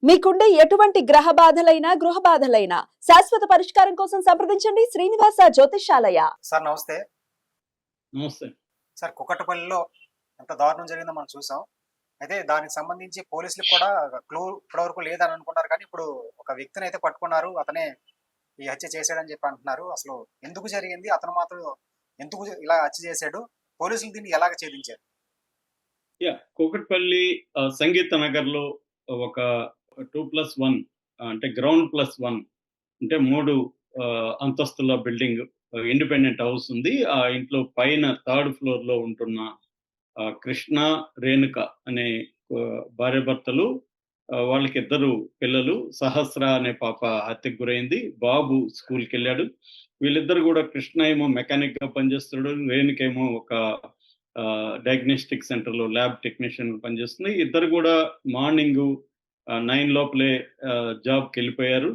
మీకుండే ఎటువంటి గ్రహ బాధలైనా గృహ బాధలైనా శాశ్వత పరిష్కారం కోసం సంప్రదించండి శ్రీనివాస జ్యోతిషాలయ. సార్ నమస్తే. నమస్తే. సార్ కుకట్పల్లిలో ఎంత దారుణం జరిగిందో మనం చూసాం. అయితే దానికి సంబంధించి పోలీసులకు కూడా క్లూ ఇప్పటివరకు లేదని అనుకున్నారు. కానీ ఇప్పుడు ఒక వ్యక్తిని అయితే పట్టుకున్నారు. అతనే ఈ హత్య చేశాడని చెప్పి అంటున్నారు. అసలు ఎందుకు జరిగింది? అతను మాత్రం ఎందుకు ఇలా హత్య చేశాడు? పోలీసులు దీన్ని ఎలాగ ఛేదించారు? కూకట్పల్లి సంగీత నగర్‌లో ఒక 2+1 అంటే గ్రౌండ్ +1 అంటే 3 అంతస్తుల బిల్డింగ్ ఇండిపెండెంట్ హౌస్ ఉంది. ఆ ఇంట్లో పైన థర్డ్ ఫ్లోర్‌లో ఉంటున్న కృష్ణ, రేణుక అనే భార్యాభర్తలు. వాళ్ళకిద్దరు పిల్లలు. సహస్ర అనే పాప హత్యకు గురైంది. బాబు స్కూల్‌కెళ్ళాడు. వీళ్ళిద్దరు గూడా కృష్ణ ఏమో మెకానిక్‌గా పనిచేస్తున్నాడు. రేణుకేమో ఒక డయాగ్నోస్టిక్ సెంటర్‌లో ల్యాబ్ టెక్నీషియన్‌గా పనిచేస్తుంది. ఇద్దరు గూడా మార్నింగు 9 లోపలే జాబ్‌కెళ్ళిపోయారు.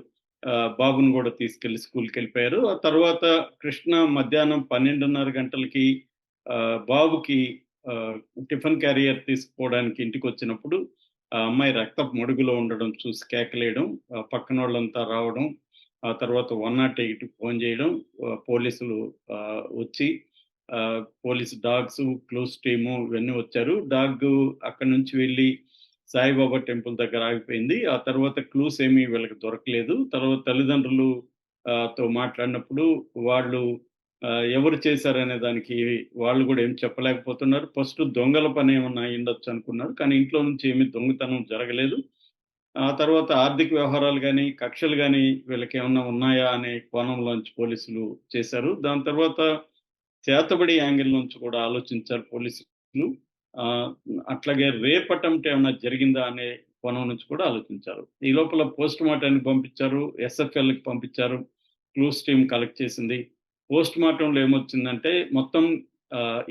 బాబుని గూడా తీసుకెళ్ళి స్కూల్‌కెళ్ళిపోయారు. ఆ తర్వాత కృష్ణ మధ్యాహ్నం 12:30 గంటలకి బాబుకి టిఫిన్ క్యారియర్ తీసుకుపోవడానికి ఇంటికొచ్చినప్పుడు ఆ అమ్మాయి రక్తపు మడుగులో ఉండడం చూసి కేకలేయడం, పక్కనోళ్ళంతా రావడం, ఆ తర్వాత 108కి ఫోన్ చేయడం, పోలీసులు వచ్చి పోలీస్ డాగ్స్, క్లూస్ టీము ఇవన్నీ వచ్చారు. డాగ్ అక్కడి నుంచి వెళ్ళి సాయిబాబా టెంపుల్ దగ్గర ఆగిపోయింది. ఆ తర్వాత క్లూస్ ఏమీ వీళ్ళకి దొరకలేదు. తర్వాత తల్లిదండ్రులు తో మాట్లాడినప్పుడు వాళ్ళు ఎవరు చేశారనే దానికి వాళ్ళు గూడా ఏం చెప్పలేకపోతున్నారు. ఫస్ట్ దొంగల పనేమన్నా అయ్యుండొచ్చు అనుకున్నారు. కానీ ఇంట్లో నుంచి ఏమి దొంగతనం జరగలేదు. ఆ తర్వాత ఆర్థిక వ్యవహారాలు గాని, కక్షలు గాని వీళ్ళకేమన్నా ఉన్నాయా అనే కోణంలోంచి పోలీసులు చేశారు. దాని తర్వాత చేతబడి యాంగిల్ నుంచి కూడా ఆలోచించారు పోలీసులు. ఆహ్, అట్లాగే రేప్ అటెంప్ట్ ఏమన్నా జరిగిందా అనే కోణం నుంచి కూడా ఆలోచించారు. ఈ లోపల పోస్ట్‌మార్టంకి పంపించారు. ఎస్ఎఫ్ఎల్‌కి పంపించారు. క్లూస్ టీమ్ కలెక్ట్ చేసింది. పోస్ట్‌మార్టంలో ఏమొచ్చిందంటే మొత్తం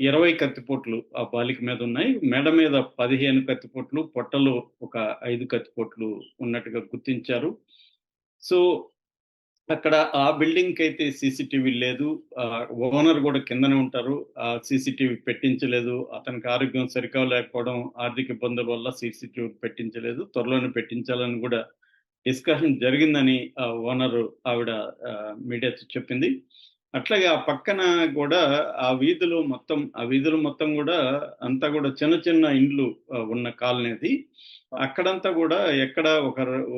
20 కత్తిపోట్లు ఆ బాలిక మీద ఉన్నాయి. మెడ మీద 15 కత్తిపోట్లు, పొట్టలో ఒక 5 కత్తిపోట్లు ఉన్నట్టుగా గుర్తించారు. సో, అక్కడ ఆ బిల్డింగ్‌కైతే సీసీటీవీ లేదు. ఓనర్ గూడా కిందనే ఉంటారు. సీసీటీవీ పెట్టించలేదు. అతనికి ఆరోగ్యం సరిగ్గా లేకపోవడం, ఆర్థిక ఇబ్బందుల వల్ల సీసీటీవీ పెట్టించలేదు. త్వరలోనే పెట్టించాలని గూడా డిస్కషన్ జరిగిందని ఓనరు ఆవిడ మీడియాతో చెప్పింది. అట్లాగే ఆ పక్కన గూడా ఆ వీధులు మొత్తం గూడా అంతా గూడా చిన్న చిన్న ఇండ్లు ఉన్న కాలనీ అది. అక్కడంతా గూడా ఎక్కడ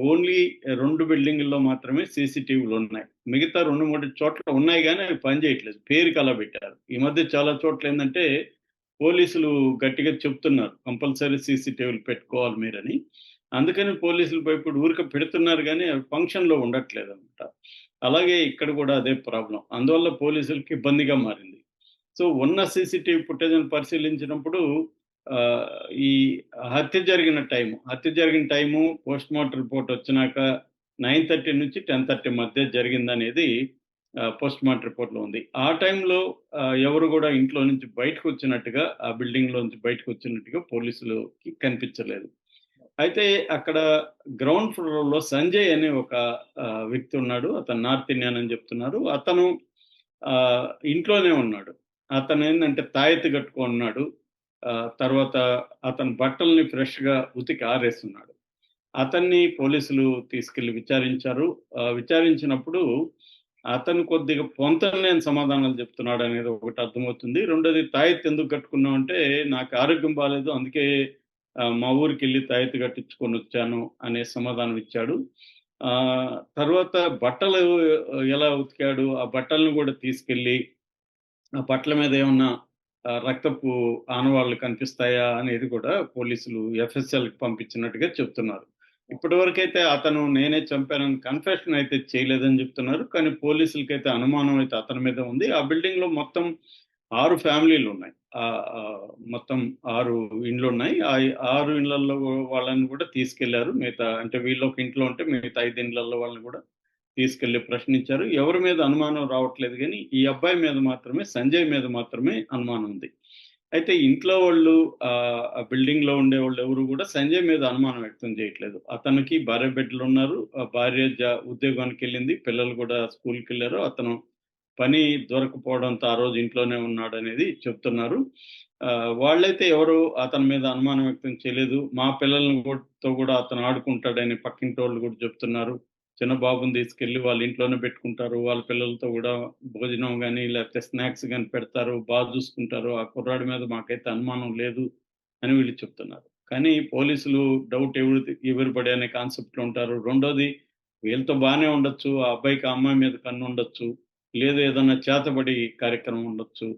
ఓన్లీ 2 బిల్డింగుల్లో మాత్రమే సీసీటీవీలున్నాయి. మిగతా 2, 3 చోట్ల ఉన్నాయి గానీ అవి పనిచేయట్లేదు. పేరుకి అలా పెట్టారు. ఈ మధ్య చాలా చోట్లేందంటే పోలీసులు గట్టిగా చెప్తున్నారు. కంపల్సరీ సీసీటీవీలు పెట్టుకోవాలి మీరని. అందుకని పోలీసులు ఇప్పుడు ఊరికే పెడుతున్నారు గానీ అవి ఫంక్షన్‌లో ఉండట్లేదనమాట. అలాగే ఇక్కడ గూడా అదే ప్రాబ్లమ్. అందువల్ల పోలీసులకి ఇబ్బందిగా మారింది. సో, ఉన్న సీసీటీవీ ఫుటేజ్‌ని పరిశీలించినప్పుడు ఆహ్, ఈ హత్య జరిగిన టైము పోస్ట్‌మార్టం రిపోర్ట్ వచ్చినాక 9:30 నుంచి 10:30 మధ్య జరిగిందనేది పోస్ట్‌మార్టం రిపోర్ట్‌లో ఉంది. ఆ టైంలో ఎవరు గూడా ఇంట్లో నుంచి బయటకొచ్చినట్టుగా, ఆ బిల్డింగ్‌లోంచి బయటకొచ్చినట్టుగా పోలీసులకి కనిపించలేదు. అయితే అక్కడ గ్రౌండ్ ఫ్లోర్‌లో సంజయ్ అనే ఒక వ్యక్తి ఉన్నాడు. అతను నార్త్ ఇండియన్ అని చెప్తున్నారు. అతను ఇంట్లోనే ఉన్నాడు. అతనేందంటే తాయెత్తు కట్టుకొనున్నాడు. తర్వాత అతని బట్టల్ని ఫ్రెష్‌గా ఉతికి ఆరేసున్నాడు. అతన్ని పోలీసులు తీసుకెళ్ళి విచారించారు. విచారించినప్పుడు అతను కొద్దిగా పొంతనలేని సమాధానాలు చెప్తున్నాడనేది ఒకటి అర్థమవుతుంది. రెండోది తాయెత్తు ఎందుకు కట్టుకున్నావంటే, నాకు ఆరోగ్యం బాలేదు. అందుకే మా ఊరికెళ్ళి తాయెత్తు కట్టించుకొనొచ్చాను అనే సమాధానం ఇచ్చాడు. తర్వాత బట్టలు ఎలా ఉతికాడు, ఆ బట్టలను గూడా తీసుకెళ్ళి ఆ బట్టల మీద ఏమన్నా రక్తపు ఆనవాళ్లు కనిపిస్తాయా అనేది కూడా పోలీసులు ఎఫ్ఎస్ఎల్‌కి పంపించినట్టుగా చెప్తున్నారు. ఇప్పటివరకైతే అతను నేనే చంపానని కన్ఫెషన్ అయితే చేయలేదని చెప్తున్నారు. కానీ పోలీసులకైతే అనుమానం అయితే అతని మీద ఉంది. ఆ బిల్డింగ్‌లో మొత్తం 6 ఫ్యామిలీలున్నాయి. మొత్తం 6 ఇండ్లున్నాయి. ఆ 6 ఇళ్లల్లో వాళ్ళని కూడా తీసుకెళ్లారు. మిగతా అంటే వీళ్ళొక ఇంట్లో ఉంటే మిగతా 5 ఇండ్లల్లో వాళ్ళని కూడా తీసుకెళ్ళి ప్రశ్నించారు. ఎవరి మీద అనుమానం రావట్లేదు గానీ, ఈ అబ్బాయి మీద మాత్రమే, సంజయ్ మీద మాత్రమే అనుమానం ఉంది. అయితే ఇంట్లో వాళ్ళు ఆ బిల్డింగ్‌లో ఉండేవాళ్ళు ఎవరు గూడా సంజయ్ మీద అనుమానం వ్యక్తం చేయట్లేదు. అతనికి భార్య బిడ్డలున్నారు. భార్య ఉద్యోగానికెళ్ళింది. పిల్లలు గూడా స్కూలుకెళ్లారు. అతను పని దొరకపోవడంతో ఆ రోజు ఇంట్లోనే ఉన్నాడనేది చెప్తున్నారు. వాళ్ళైతే ఎవరు అతని మీద అనుమానం వ్యక్తం చేయలేదు. మా పిల్లల్ని తో కూడా అతను ఆడుకుంటాడని పక్కింటోళ్ళు కూడా చెప్తున్నారు. చిన్న బాబుని తీసుకెళ్ళి వాళ్ళ ఇంట్లోనే పెట్టుకుంటారు. వాళ్ళ పిల్లలతో కూడా భోజనం గాని, లేకపోతే స్నాక్స్ గాని పెడతారు. చూసుకుంటారు. ఆ కుర్రాడి మీద మాకైతే అనుమానం లేదు అని వీళ్ళు చెప్తున్నారు. కానీ పోలీసులు డౌట్ ఎవరి పడి అనే కాన్సెప్ట్‌లో ఉంటారు. రెండోది వీళ్ళతో బానే ఉండొచ్చు. ఆ అబ్బాయికి ఆ అమ్మాయి మీద కన్నుండొచ్చు. లేదు ఏదన్నా చేతబడి కార్యక్రమం ఉండొచ్చు.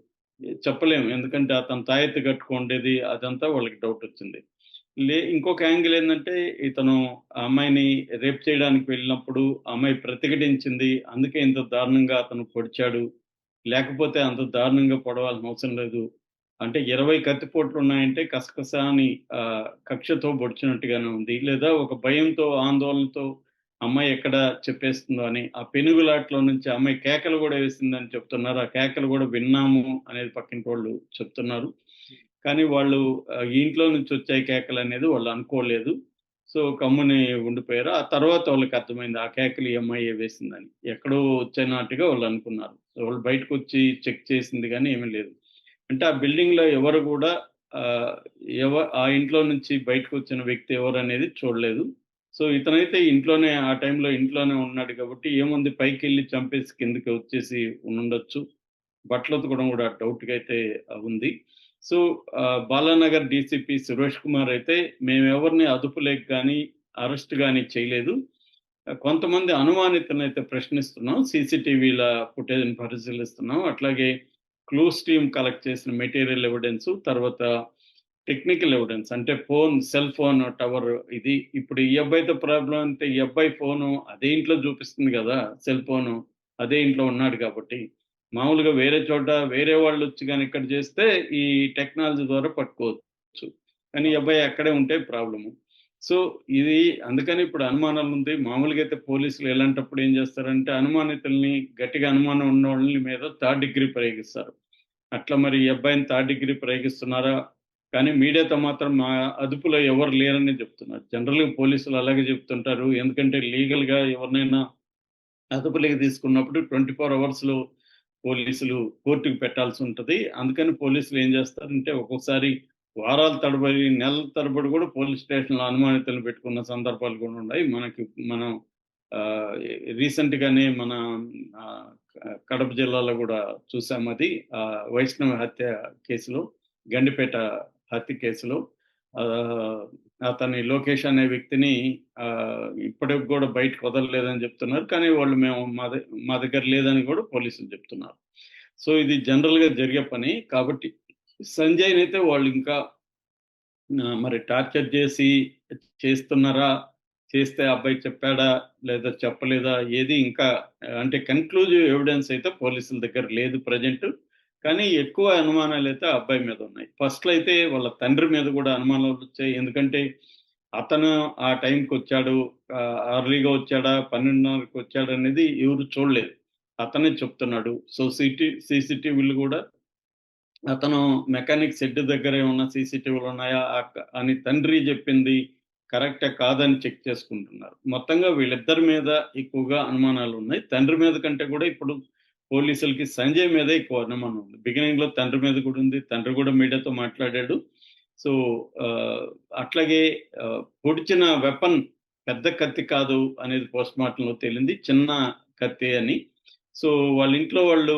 చెప్పలేము. ఎందుకంటే అతను తాయెత్తు కట్టుకుండేది అదంతా వాళ్ళకి డౌటొచ్చింది. ఇంకొక యాంగిల్ ఏందంటే ఇతను ఆ అమ్మాయిని రేప్ చేయడానికి వెళ్ళినప్పుడు ఆ అమ్మాయి ప్రతిఘటించింది. అందుకే ఇంత దారుణంగా అతను పొడిచాడు. లేకపోతే అంత దారుణంగా పొడవాల్సిన అవసరం లేదు. అంటే 20 కత్తిపోట్లున్నాయంటే కసకస అని కక్షతో పొడిచినట్టుగానే ఉంది. లేదా ఒక భయంతో, ఆందోళనతో అమ్మాయి ఎక్కడ చెప్పేస్తుందో అని, ఆ పెనుగులాటలో నుంచి ఆ అమ్మాయి కేకలు గూడా వేసిందని చెప్తున్నారు. ఆ కేకలు గూడా విన్నాము అనేది పక్కింటోళ్ళు చెప్తున్నారు. కానీ వాళ్ళు ఈ ఇంట్లో నుంచి వచ్చాయి కేకలనేది వాళ్ళు అనుకోలేదు. సో, గమ్ముని ఉండిపోయారు. ఆ తర్వాత వాళ్ళకి అర్థమైంది. ఆ కేకలు ఈ అమ్మాయే వేసిందని. ఎక్కడో వచ్చన్నట్టుగా వాళ్ళు అనుకున్నారు. వాళ్ళు బయటకొచ్చి చెక్ చేసింది గానీ ఏమీ లేదు. అంటే ఆ బిల్డింగ్‌లో ఎవరు గూడా ఆహ్, ఆ ఇంట్లో నుంచి బయటకొచ్చిన వ్యక్తి ఎవరనేది చూడలేదు. సో, ఇతనైతే ఇంట్లోనే ఆ టైంలో ఇంట్లోనే ఉన్నాడు కాబట్టి ఏముంది పైకెళ్ళి చంపేసి కిందకి వచ్చేసి ఉండుండొచ్చు. బట్టలు ఉతకడం గూడా డౌట్‌గా అయితే ఉంది. సో, బాలానగర్ డీసీపీ సురేష్ కుమార్ అయితే మేమెవరిని అదుపులోకి గాని, అరెస్ట్ గాని చేయలేదు. కొంతమంది అనుమానితులనైతే ప్రశ్నిస్తున్నాం. సీసీటీవీల ఫుటేజ్‌ని పరిశీలిస్తున్నాం. అట్లాగే క్లూస్ టీమ్ కలెక్ట్ చేసిన మెటీరియల్ ఎవిడెన్సు, తర్వాత టెక్నికల్ ఎవిడెన్స్ అంటే సెల్ ఫోన్ టవర్ ఇది. ఇప్పుడు ఈ అబ్బాయితో ప్రాబ్లమ్ అంటే ఈ అబ్బాయి ఫోను అదే ఇంట్లో చూపిస్తుంది గదా! Cell phone. అదే ఇంట్లో ఉన్నాడు కాబట్టి. మామూలుగా వేరే చోట వేరే వాళ్ళొచ్చి గాని ఇక్కడ చేస్తే ఈ టెక్నాలజీ ద్వారా పట్టుకోవచ్చు. కానీ ఈ అబ్బాయి అక్కడే ఉంటే ప్రాబ్లము. సో, ఇది అందుకని ఇప్పుడు అనుమానాలుంది. మామూలుగా అయితే పోలీసులు ఇలాంటప్పుడు ఏం చేస్తారంటే అనుమానితుల్ని గట్టిగా అనుమానం ఉన్నోళ్ళని మీద థర్డ్ డిగ్రీ ప్రయోగిస్తారు. అట్లా మరి ఈ అబ్బాయిని థర్డ్ డిగ్రీ ప్రయోగిస్తున్నారా? కానీ మీడియాతో మాత్రం మా అదుపులో ఎవరు లేరని చెప్తున్నారు. జనరల్‌గా పోలీసులు అలాగే చెప్తుంటారు. ఎందుకంటే లీగల్‌గా ఎవరినైనా అదుపులోకి తీసుకున్నప్పుడు 24 అవర్స్‌లో పోలీసులు కోర్ట్‌కి పెట్టాల్సుంటది. అందుకని పోలీసులు ఏం చేస్తారంటే ఒక్కొక్కసారి వారాల తరబడి, నెలల తరబడి కూడా పోలీస్ స్టేషన్‌లో అనుమానితులను పెట్టుకున్న సందర్భాలు కూడా ఉన్నాయి. మనం ఆహ్, రీసెంట్‌గానే మన ఆహ్, కడప జిల్లాలో కూడా చూసామది. వైష్ణవి హత్య కేసులో, గండిపేట హత్య కేసులో ఆహ్, అతని లోకేష్ అనే వ్యక్తిని ఇప్పటికి గూడా బయటకి వదలలేదని జెప్తున్నారు. కానీ వాళ్ళు మా దగ్గర లేదని గూడా పోలీసులు జెప్తున్నారు. సో, ఇది జనరల్‌గా జరిగే పని. కాబట్టి సంజయ్‌నైతే వాళ్ళింకా మరి టార్చర్ జేసి చేస్తున్నారా? చేస్తే ఆ అబ్బాయి చెప్పాడా? లేదా చెప్పలేదా? ఏది ఇంకా అంటే కన్‌క్లూజివ్ ఎవిడెన్స్ అయితే పోలీసుల దగ్గర లేదు ప్రెజెంట్. కానీ ఎక్కువ అనుమానాలైతే ఆ అబ్బాయి మీద ఉన్నాయి. ఫస్ట్‌లో అయితే వాళ్ళ తండ్రి మీద గూడా అనుమానాలొచ్చాయి. ఎందుకంటే అతను ఆ టైంకొచ్చాడు. ఎర్లీగా వచ్చాడా? 12:30కి వచ్చాడనేది ఎవరు చూడలేదు. అతనే చెప్తున్నాడు. సో, సీసీటీవీలు గూడా అతను మెకానిక్ షెడ్ దగ్గర ఏమన్నా సీసీటీవీలున్నాయా అని తండ్రి జెప్పింది కరెక్టా? కాదని చెక్ చేసుకుంటున్నారు. మొత్తంగా వీళ్ళిద్దరి మీద ఎక్కువగా అనుమానాలున్నాయి. తండ్రి మీద కంటే గూడా ఇప్పుడు పోలీసులకి సంజయ్ మీదే ఎక్కువ అనుమానం ఉంది. బిగినింగ్‌లో తండ్రి మీద గూడా ఉంది. తండ్రి గూడా మీడియాతో మాట్లాడాడు. సో, అట్లాగే పొడిచిన వెపన్ పెద్ద కత్తి కాదు అనేది పోస్ట్‌మార్టంలో తేలింది. చిన్న కత్తే అని. సో, వాళ్ళ ఇంట్లో వాళ్ళు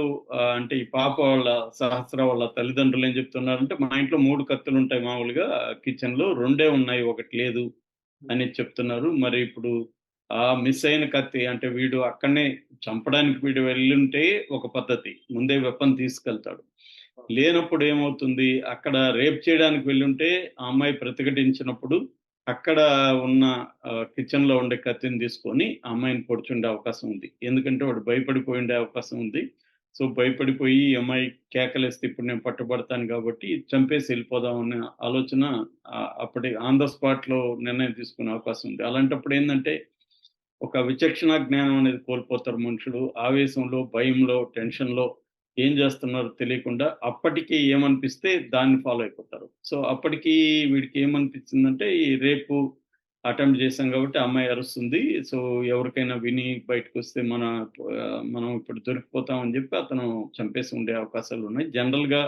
అంటే ఈ పాప వాళ్ళ సహస్ర వాళ్ళ తల్లిదండ్రులు ఏం చెప్తున్నారంటే, "మా ఇంట్లో 3 కత్తులుంటాయి మామూలుగా కిచెన్‌లో. 2 ఉన్నాయి. ఒకటి లేదు" అని చెప్తున్నారు. మరి ఇప్పుడు ఆ మిస్ అయిన కత్తి అంటే వీడు అక్కడనే చంపడానికి వీడు వెళ్ళుంటే ఒక పద్ధతి. ముందే వెపన్ తీసుకెళ్తాడు. లేనప్పుడు ఏమవుతుంది, అక్కడ రేప్ చేయడానికి వెళ్ళుంటే ఆ అమ్మాయి ప్రతిఘటించినప్పుడు అక్కడ ఉన్న కిచెన్‌లో ఉండే కత్తిని తీసుకొని ఆ అమ్మాయిని పొడిచుండే అవకాశం ఉంది. ఎందుకంటే వాడు భయపడిపోయి ఉండే అవకాశం ఉంది. సో, భయపడిపోయి ఈ అమ్మాయి కేకలేస్తే ఇప్పుడు నేను పట్టుబడతాను కాబట్టి చంపేసి ఎళ్ళిపోదాం అనే ఆలోచన అప్పటి ఆన్ ద స్పాట్‌లో నిర్ణయం తీసుకునే అవకాశం ఉంది. అలాంటప్పుడు ఏందంటే ఒక విచక్షణ జ్ఞానం అనేది కోల్పోతారు మనుషులు. ఆవేశంలో, భయంలో, టెన్షన్‌లో ఏం జేస్తున్నారో తెలియకుండా అప్పటికి ఏమనిపిస్తే దాన్ని ఫాలో అయిపోతారు. సో, అప్పటికి వీడికి ఏమనిపించిందంటే ఈ రేపు అటెంప్ట్ చేశాం కాబట్టి ఆ అమ్మాయి అరుస్తుంది. సో, ఎవరికైనా విని బయటకొస్తే మనం ఇప్పుడు దొరికిపోతాం అని జెప్పి అతను చంపేసి ఉండే అవకాశాలున్నాయి. జనరల్‌గా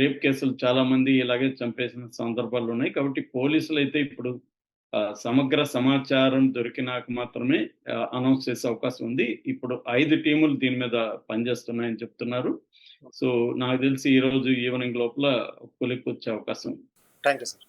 రేప్ కేసులు చాలా మంది ఇలాగే చంపేసిన సందర్భాలు ఉన్నాయి. కాబట్టి పోలీసులు అయితే ఇప్పుడు సమగ్ర సమాచారం దొరికినాక మాత్రమే అనౌన్స్ చేసే అవకాశం ఉంది. ఇప్పుడు 5 టీములు దీని మీద పనిచేస్తున్నాయని చెప్తున్నారు. సో నాకు తెలిసి ఈ రోజు ఈవినింగ్ లోపల కొలిక్కి వచ్చే అవకాశం ఉంది. Thank you sir.